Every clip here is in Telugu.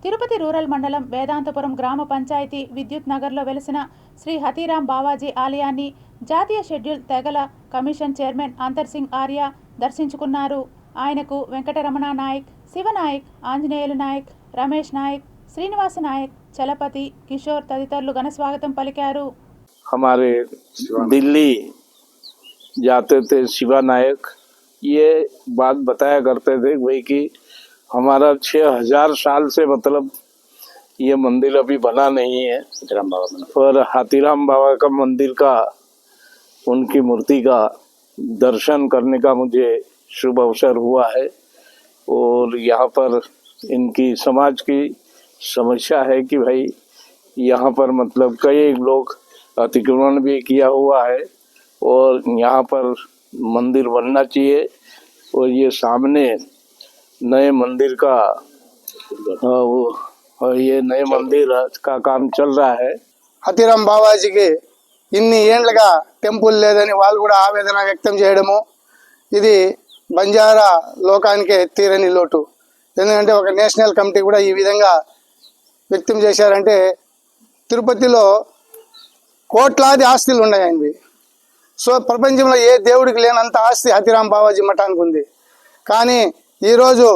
తిరుపతి రూరల్ మండలం వేదాంతపురం గ్రామ పంచాయతీ విద్యుత్ నగర్లో వెలిసిన శ్రీ హతీరాం బావాజీ ఆలయాన్ని జాతీయ షెడ్యూల్ తెగల కమిషన్ చైర్మన్ అంతర్ సింగ్ ఆర్య దర్శించుకున్నారు. ఆయనకు వెంకటరమణ నాయక్, శివనాయక్, ఆంజనేయులు నాయక్, రమేష్ నాయక్, శ్రీనివాస నాయక్, చలపతి, కిషోర్ తదితరులు ఘన స్వాగతం పలికారు. हमारे दिल्ली जाते थे शिवा नायक, ये बात बताया करते थे भाई कि हमारा 6000 साल से मतलब ये मंदिर अभी बना नहीं है और हाथीराम बाबा का मंदिर का उनकी मूर्ति का दर्शन करने का मुझे शुभ अवसर हुआ है। और यहाँ पर इनकी समाज की समस्या है कि भाई यहाँ पर मतलब कई लोग अतिक्रमण भी किया हुआ है और यहाँ पर मंदिर बनना चाहिए। और ये सामने नए मंदिर का ये नए मंदिर का काम चल रहा है। హతీరాం బావాజీకి ఇన్ని ఏండ్లుగా టెంపుల్ లేదని వాళ్ళు కూడా ఆవేదన వ్యక్తం చేయడము, ఇది బంజారా లోకానికే తీరని లోటు. ఎందుకంటే ఒక నేషనల్ కమిటీ కూడా ఈ విధంగా వ్యక్తం చేశారంటే తిరుపతిలో కోట్లాది ఆస్తులు ఉన్నాయండి. సో ప్రపంచంలో ఏ దేవుడికి లేనంత ఆస్తి హతీరాం బావాజీ మఠానికి ఉంది. కానీ ఈరోజు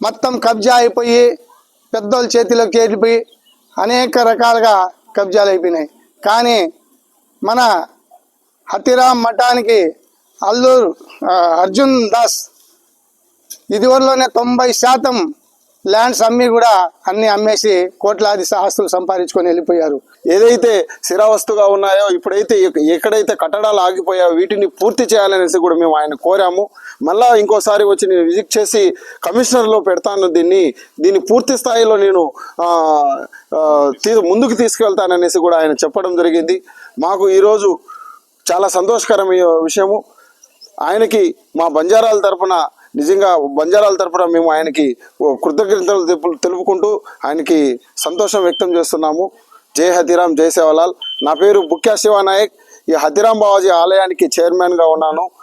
మొత్తం కబ్జా అయిపోయి పెద్దోళ్ళ చేతిలోకి చేరిపోయి అనేక రకాలుగా కబ్జాలు అయిపోయినాయి. కానీ మన హతీరాం మఠానికి అల్లూరు అర్జున్ దాస్ ఇదివరలోనే 90% ల్యాండ్స్ అమ్మి కూడా అన్ని అమ్మేసి కోట్లాది ఆస్తులు సంపాదించుకొని వెళ్ళిపోయారు. ఏదైతే స్థిరావస్తుగా ఉన్నాయో ఇప్పుడైతే ఎక్కడైతే కట్టడాలు ఆగిపోయాయో వీటిని పూర్తి చేయాలనేసి కూడా మేము ఆయన కోరాము. మళ్ళా ఇంకోసారి వచ్చి నేను విజిట్ చేసి కమిషనర్లో పెడతాను, దీన్ని పూర్తి స్థాయిలో నేను ముందుకు తీసుకెళ్తాననేసి కూడా ఆయన చెప్పడం జరిగింది. మాకు ఈరోజు చాలా సంతోషకరమైన విషయము. ఆయనకి మా బంజారాల తరపున నిజంగా మేము ఆయనకి కృతజ్ఞతలు తెలుపుకుంటూ ఆయనకి సంతోషం వ్యక్తం చేస్తున్నాము. జై హతీరాం, జై సేవలాల్. నా పేరు బుక్యా శివనాయక్. ఈ హతీరాం బావాజీ ఆలయానికి చైర్మన్గా ఉన్నాను.